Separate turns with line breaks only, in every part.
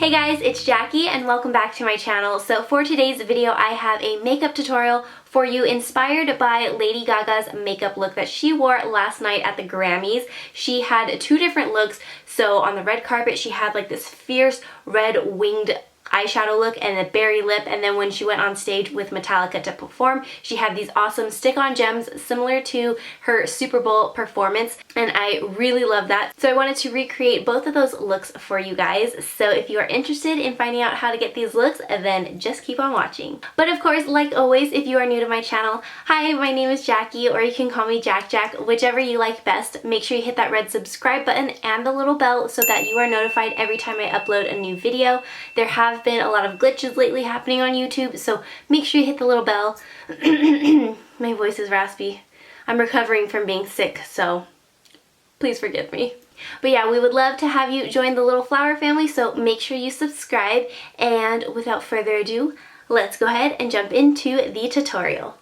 Hey guys, it's Jackie and welcome back to my channel. So for today's video, I have a makeup tutorial for you inspired by Lady Gaga's makeup look that she wore last night at the Grammys. She had two different looks. So on the red carpet, she had like this fierce red winged eyeshadow look and a berry lip, and then when she went on stage with Metallica to perform, she had these awesome stick-on gems similar to her Super Bowl performance, and I really love that. So I wanted to recreate both of those looks for you guys. So if you are interested in finding out how to get these looks, then just keep on watching. But of course, like always, if you are new to my channel, hi, my name is Jackie, or you can call me JaaackJack, whichever you like best. Make sure you hit that red subscribe button and the little bell so that you are notified every time I upload a new video. There have been a lot of glitches lately happening on YouTube, so make sure you hit the little bell. My voice is raspy. I'm recovering from being sick, so please forgive me. But yeah, we would love to have you join the little flower family, so make sure you subscribe. And without further ado, let's go ahead and jump into the tutorial.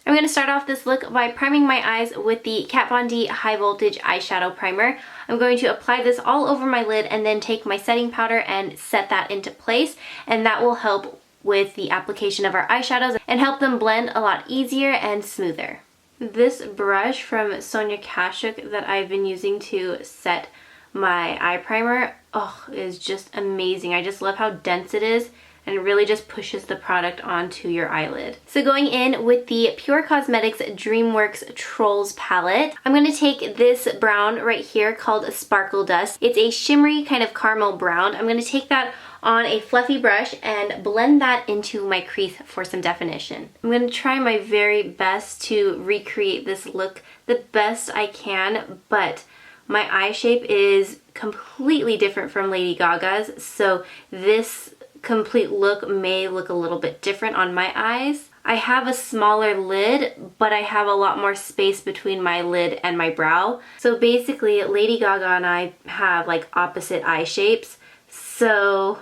I'm going to start off this look by priming my eyes with the Kat Von D High Voltage Eyeshadow Primer. I'm going to apply this all over my lid and then take my setting powder and set that into place, and that will help with the application of our eyeshadows and help them blend a lot easier and smoother. This brush from Sonia Kashuk that I've been using to set my eye primer, is just amazing. I just love how dense it is, and it really just pushes the product onto your eyelid. So going in with the Pure Cosmetics DreamWorks Trolls palette, I'm going to take this brown right here called Sparkle Dust. It's a shimmery kind of caramel brown. I'm going to take that on a fluffy brush and blend that into my crease for some definition. I'm going to try my very best to recreate this look the best I can, but my eye shape is completely different from Lady Gaga's, so this complete look may look a little bit different on my eyes. I have a smaller lid, but I have a lot more space between my lid and my brow. So basically, Lady Gaga and I have like opposite eye shapes, so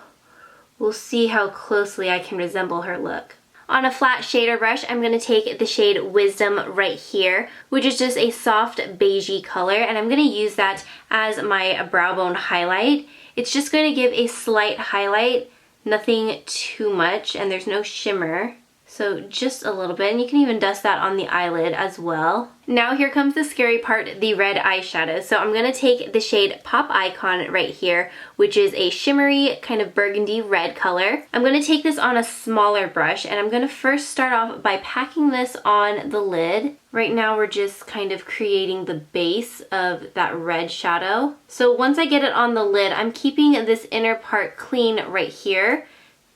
we'll see how closely I can resemble her look. On a flat shader brush, I'm going to take the shade Wisdom right here, which is just a soft beigey color, and I'm going to use that as my brow bone highlight. It's just going to give a slight highlight, nothing too much, and there's no shimmer, so just a little bit, and you can even dust that on the eyelid as well. Now here comes the scary part, the red eyeshadow. So I'm going to take the shade Pop Icon right here, which is a shimmery kind of burgundy red color. I'm going to take this on a smaller brush, and I'm going to first start off by packing this on the lid. Right now we're just kind of creating the base of that red shadow. So once I get it on the lid, I'm keeping this inner part clean right here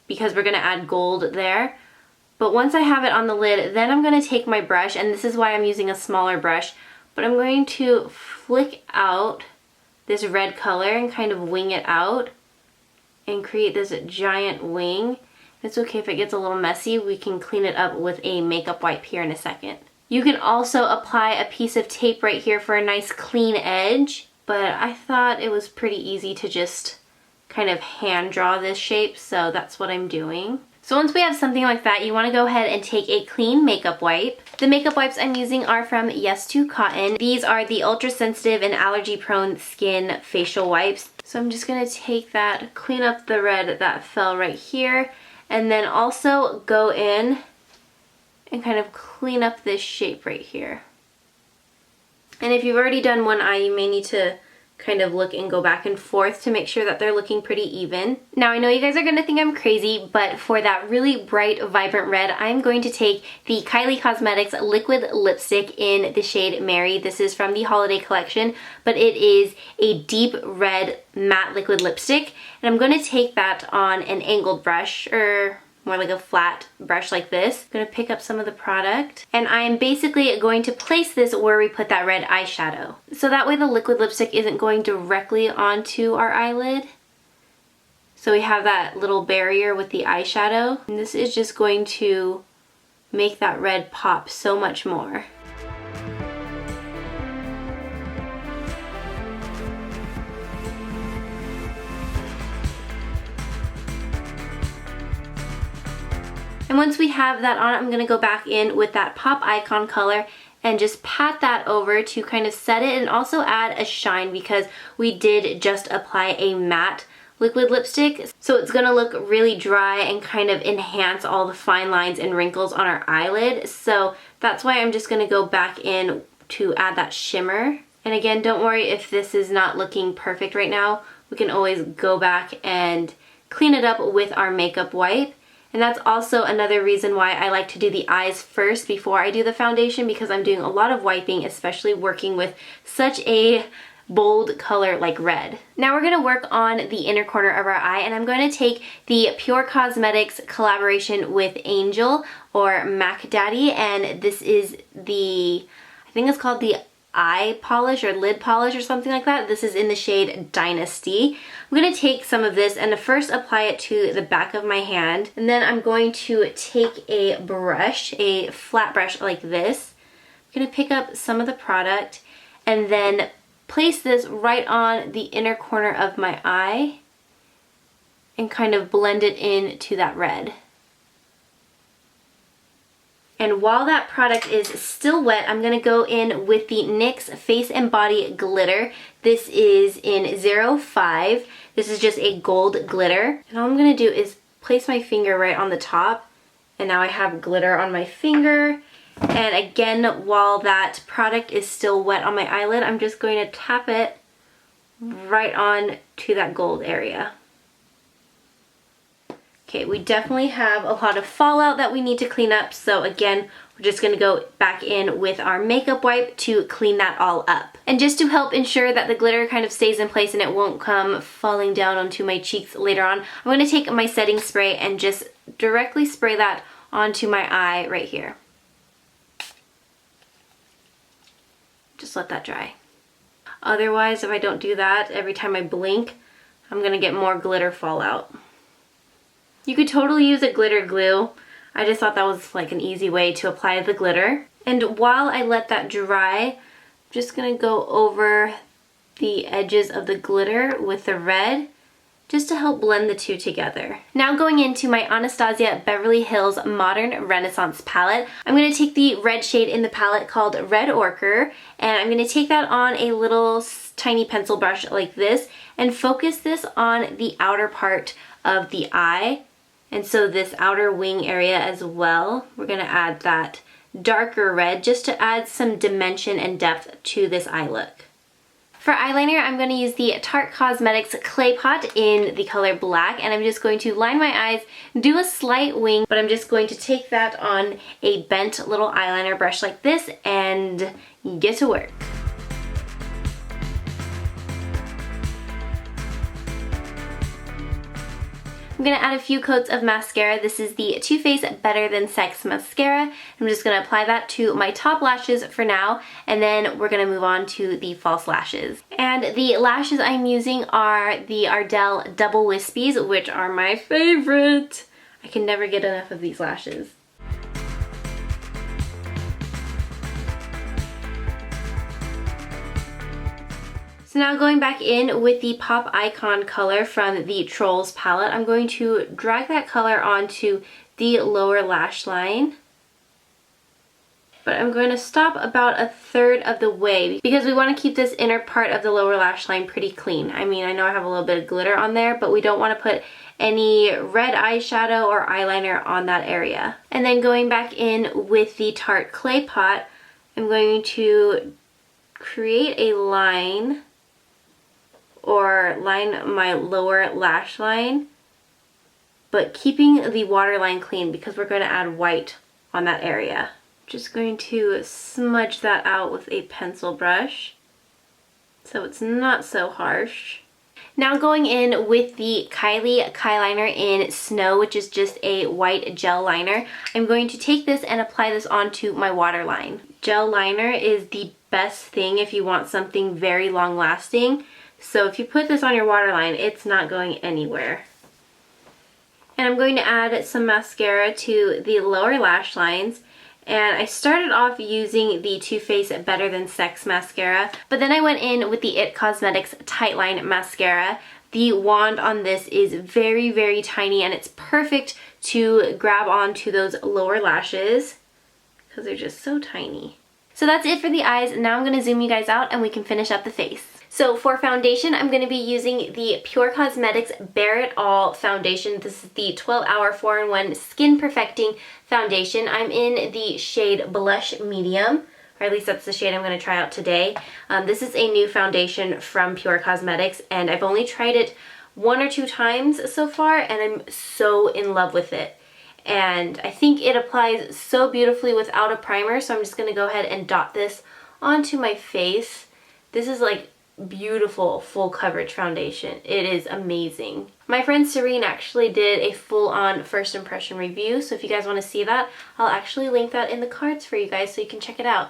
because we're going to add gold there. But once I have it on the lid, then I'm going to take my brush, and this is why I'm using a smaller brush, but I'm going to flick out this red color and kind of wing it out and create this giant wing. It's okay if it gets a little messy, we can clean it up with a makeup wipe here in a second. You can also apply a piece of tape right here for a nice clean edge, but I thought it was pretty easy to just kind of hand draw this shape, so that's what I'm doing. So once we have something like that, you want to go ahead and take a clean makeup wipe. The makeup wipes I'm using are from Yes2 Cotton. These are the ultra sensitive and allergy prone skin facial wipes. So I'm just going to take that, clean up the red that fell right here, and then also go in and kind of clean up this shape right here. And if you've already done one eye, you may need to kind of look and go back and forth to make sure that they're looking pretty even. Now I know you guys are going to think I'm crazy, but for that really bright, vibrant red, I'm going to take the Kylie Cosmetics liquid lipstick in the shade Mary. This is from the holiday collection, but it is a deep red matte liquid lipstick, and I'm going to take that on an angled brush, or more like a flat brush like this. I'm going to pick up some of the product, and I'm basically going to place this where we put that red eyeshadow. So that way the liquid lipstick isn't going directly onto our eyelid. So we have that little barrier with the eyeshadow. And this is just going to make that red pop so much more. And once we have that on, I'm going to go back in with that Pop Icon color and just pat that over to kind of set it and also add a shine, because we did just apply a matte liquid lipstick, so it's gonna look really dry and kind of enhance all the fine lines and wrinkles on our eyelid. So that's why I'm just gonna go back in to add that shimmer. And again, don't worry if this is not looking perfect right now. We can always go back and clean it up with our makeup wipe. And that's also another reason why I like to do the eyes first before I do the foundation, because I'm doing a lot of wiping, especially working with such a bold color like red. Now we're going to work on the inner corner of our eye, and I'm going to take the Pure Cosmetics collaboration with Angel or Mac Daddy, and this is the, I think it's called the eye polish or lid polish or something like that. This is in the shade Dynasty. I'm going to take some of this and first apply it to the back of my hand, and then I'm going to take a brush, a flat brush like this. I'm going to pick up some of the product and then place this right on the inner corner of my eye and kind of blend it into that red. And while that product is still wet, I'm going to go in with the NYX Face and Body Glitter. This is in 05. This is just a gold glitter. And all I'm going to do is place my finger right on the top. And now I have glitter on my finger. And again, while that product is still wet on my eyelid, I'm just going to tap it right on to that gold area. Okay, we definitely have a lot of fallout that we need to clean up, so again, we're just going to go back in with our makeup wipe to clean that all up. And just to help ensure that the glitter kind of stays in place and it won't come falling down onto my cheeks later on, I'm going to take my setting spray and just directly spray that onto my eye right here. Just let that dry. Otherwise, if I don't do that, every time I blink, I'm going to get more glitter fallout. You could totally use a glitter glue. I just thought that was like an easy way to apply the glitter. And while I let that dry, I'm just gonna go over the edges of the glitter with the red just to help blend the two together. Now going into my Anastasia Beverly Hills Modern Renaissance palette, I'm gonna take the red shade in the palette called Red Ochre, and I'm gonna take that on a little tiny pencil brush like this and focus this on the outer part of the eye. And so this outer wing area as well, we're going to add that darker red just to add some dimension and depth to this eye look. For eyeliner, I'm going to use the Tarte Cosmetics Clay Pot in the color Black, and I'm just going to line my eyes, do a slight wing, but I'm just going to take that on a bent little eyeliner brush like this and get to work. I'm going to add a few coats of mascara. This is the Too Faced Better Than Sex mascara. I'm just going to apply that to my top lashes for now, and then we're going to move on to the false lashes. And the lashes I'm using are the Ardell Double Wispies, which are my favorite. I can never get enough of these lashes. So now going back in with the Pop Icon color from the Trolls palette, I'm going to drag that color onto the lower lash line. But I'm going to stop about 1/3 of the way because we want to keep this inner part of the lower lash line pretty clean. I mean, I know I have a little bit of glitter on there, but we don't want to put any red eyeshadow or eyeliner on that area. And then going back in with the Tarte Clay Pot, I'm going to create a line or line my lower lash line, but keeping the waterline clean because we're going to add white on that area. Just going to smudge that out with a pencil brush so it's not so harsh. Now going in with the Kylie Kyliner in Snow, which is just a white gel liner, I'm going to take this and apply this onto my waterline. Gel liner is the best thing if you want something very long lasting. So if you put this on your waterline, it's not going anywhere. And I'm going to add some mascara to the lower lash lines. And I started off using the Too Faced Better Than Sex mascara, but then I went in with the IT Cosmetics Tightline mascara. The wand on this is very, very tiny, and it's perfect to grab onto those lower lashes because they're just so tiny. So that's it for the eyes. Now I'm going to zoom you guys out and we can finish up the face. So for foundation, I'm going to be using the Pure Cosmetics Bare It All foundation. This is the 12-hour 4-in-1 Skin Perfecting Foundation. I'm in the shade Blush Medium, or at least that's the shade I'm going to try out today. This is a new foundation from Pure Cosmetics, and I've only tried it 1 or 2 times so far, and I'm so in love with it. And I think it applies so beautifully without a primer, so I'm just going to go ahead and dot this onto my face. This is like beautiful full coverage foundation. It is amazing. My friend Serene actually did a full-on first impression review, so if you guys want to see that, I'll actually link that in the cards for you guys so you can check it out.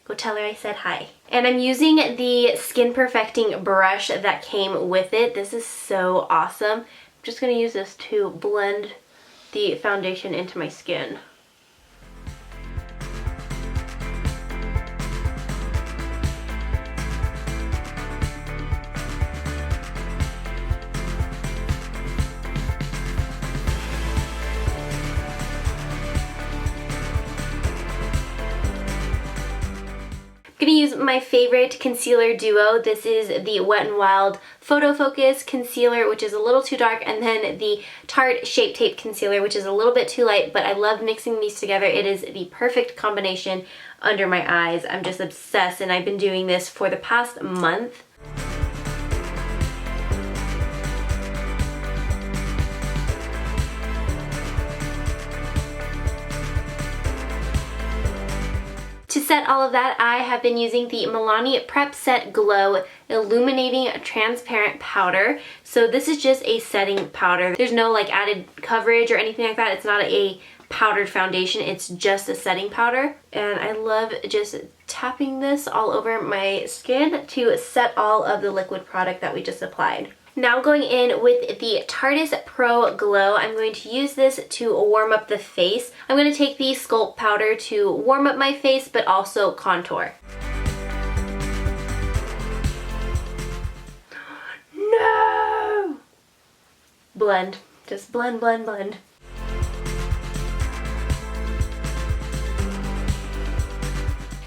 Go tell her I said hi. And I'm using the Skin Perfecting brush that came with it. This is so awesome. I'm just going to use this to blend the foundation into my skin. I'm going to use my favorite concealer duo. This is the Wet n Wild Photo Focus Concealer, which is a little too dark, and then the Tarte Shape Tape Concealer, which is a little bit too light, but I love mixing these together. It is the perfect combination under my eyes. I'm just obsessed, and I've been doing this for the past month. To set all of that, I have been using the Milani Prep Set Glow Illuminating Transparent Powder. So this is just a setting powder. There's no like added coverage or anything like that. It's not a powdered foundation, it's just a setting powder. And I love just tapping this all over my skin to set all of the liquid product that we just applied. Now going in with the Tarte Pro Glow, I'm going to use this to warm up the face. I'm going to take the Sculpt powder to warm up my face, but also contour. No! Blend. Just blend, blend, blend.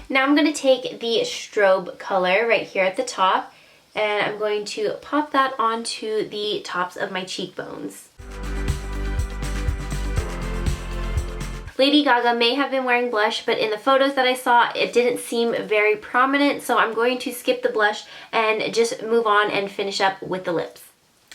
Now I'm going to take the strobe color right here at the top, and I'm going to pop that onto the tops of my cheekbones. Lady Gaga may have been wearing blush, but in the photos that I saw, it didn't seem very prominent, so I'm going to skip the blush and just move on and finish up with the lips.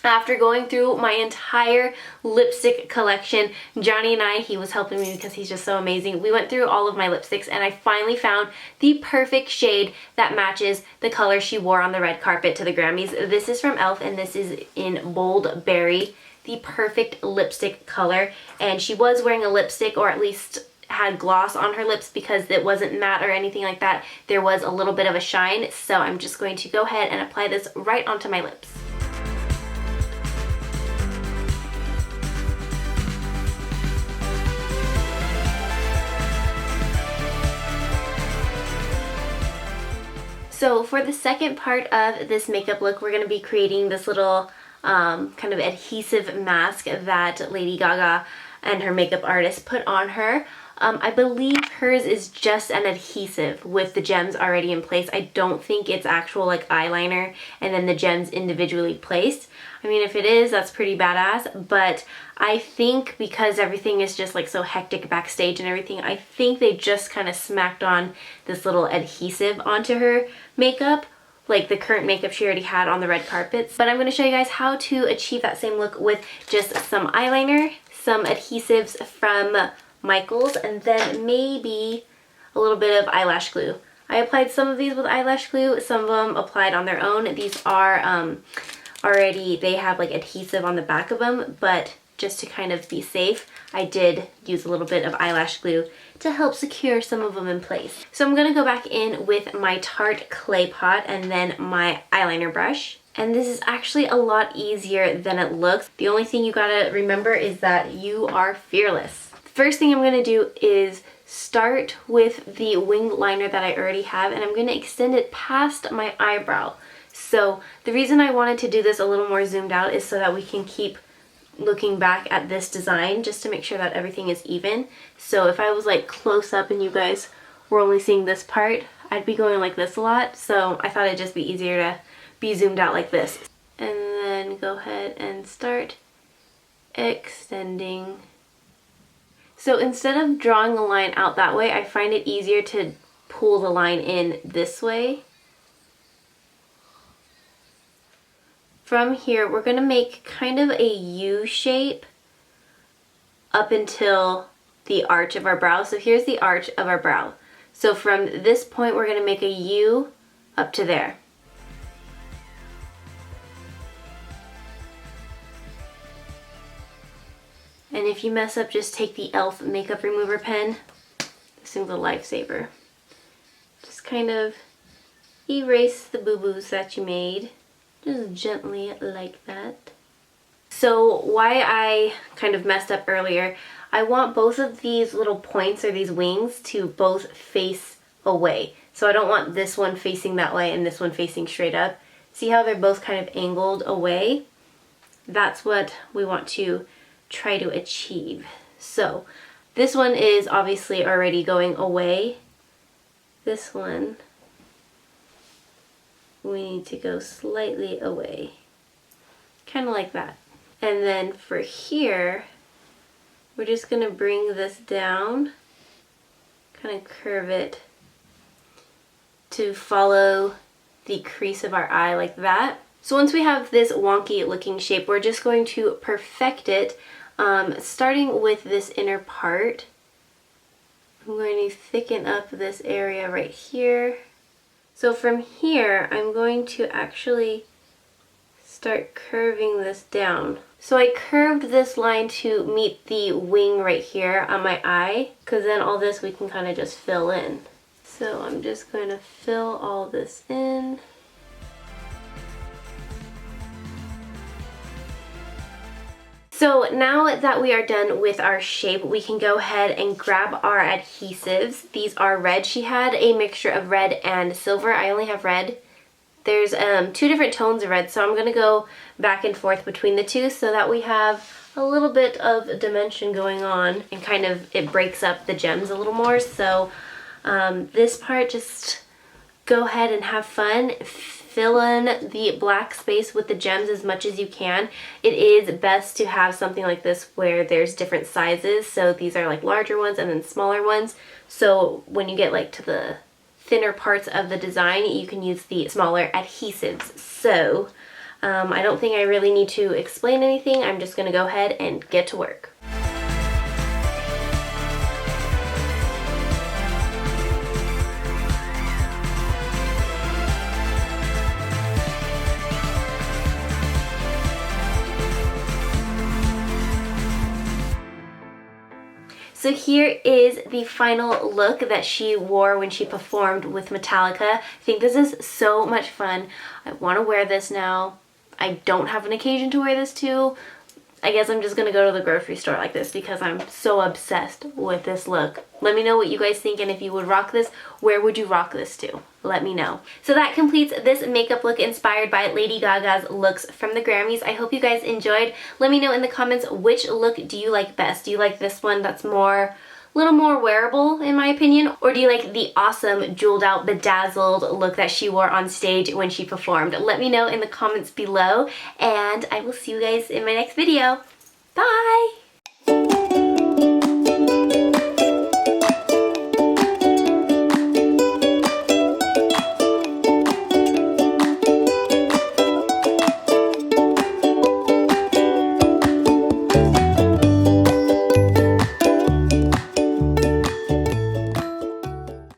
After going through my entire lipstick collection, Johnny and I, he was helping me because he's just so amazing. We went through all of my lipsticks and I finally found the perfect shade that matches the color she wore on the red carpet to the Grammys. This is from e.l.f. and this is in Bold Berry, the perfect lipstick color. And she was wearing a lipstick, or at least had gloss on her lips, because it wasn't matte or anything like that. There was a little bit of a shine, so I'm just going to go ahead and apply this right onto my lips. So for the second part of this makeup look, we're going to be creating this little kind of adhesive mask that Lady Gaga and her makeup artist put on her. I believe hers is just an adhesive with the gems already in place. I don't think it's actual like eyeliner and then the gems individually placed. I mean, if it is, that's pretty badass, but I think because everything is just like so hectic backstage and everything, I think they just kind of smacked on this little adhesive onto her makeup, like the current makeup she already had on the red carpets. But I'm going to show you guys how to achieve that same look with just some eyeliner, some adhesives from Michaels, and then maybe a little bit of eyelash glue. I applied some of these with eyelash glue, some of them applied on their own. These are already, they have like adhesive on the back of them, but just to kind of be safe, I did use a little bit of eyelash glue to help secure some of them in place. So I'm going to go back in with my Tarte Clay Pot and then my eyeliner brush. And this is actually a lot easier than it looks. The only thing you gotta remember is that you are fearless. First thing I'm going to do is start with the winged liner that I already have, and I'm going to extend it past my eyebrow. So the reason I wanted to do this a little more zoomed out is so that we can keep looking back at this design just to make sure that everything is even. So if I was like close up and you guys were only seeing this part, I'd be going like this a lot. So I thought it'd just be easier to be zoomed out like this. And then go ahead and start extending. So instead of drawing a line out that way, I find it easier to pull the line in this way. From here, we're going to make kind of a U shape up until the arch of our brow. So here's the arch of our brow. So from this point, we're going to make a U up to there. And if you mess up, just take the e.l.f. makeup remover pen. This thing's a lifesaver. Just kind of erase the boo-boos that you made. Just gently like that. So why I kind of messed up earlier, I want both of these little points or these wings to both face away. So I don't want this one facing that way and this one facing straight up. See how they're both kind of angled away? That's what we want to try to achieve. So this one is obviously already going away. This one, we need to go slightly away. Kind of like that. And then for here, we're just going to bring this down, kind of curve it to follow the crease of our eye like that. So once we have this wonky looking shape, we're just going to perfect it, starting with this inner part. I'm going to thicken up this area right here. So from here, I'm going to actually start curving this down. So I curved this line to meet the wing right here on my eye, because then all this we can kind of just fill in. So I'm just going to fill all this in. So now that we are done with our shape, we can go ahead and grab our adhesives. These are red. She had a mixture of red and silver. I only have red. There's two different tones of red, so I'm going to go back and forth between the two so that we have a little bit of dimension going on, and kind of it breaks up the gems a little more. So this part, just go ahead and have fun. Fill in the black space with the gems as much as you can. It is best to have something like this where there's different sizes. So these are like larger ones and then smaller ones. So when you get like to the thinner parts of the design, you can use the smaller adhesives. So I don't think I really need to explain anything. I'm just gonna go ahead and get to work. So here is the final look that she wore when she performed with Metallica. I think this is so much fun. I want to wear this now. I don't have an occasion to wear this to. I guess I'm just going to go to the grocery store like this because I'm so obsessed with this look. Let me know what you guys think, and if you would rock this, where would you rock this to? Let me know. So that completes this makeup look inspired by Lady Gaga's looks from the Grammys. I hope you guys enjoyed. Let me know in the comments, which look do you like best? Do you like this one that's a little more wearable in my opinion? Or do you like the awesome jeweled out bedazzled look that she wore on stage when she performed? Let me know in the comments below, and I will see you guys in my next video. Bye!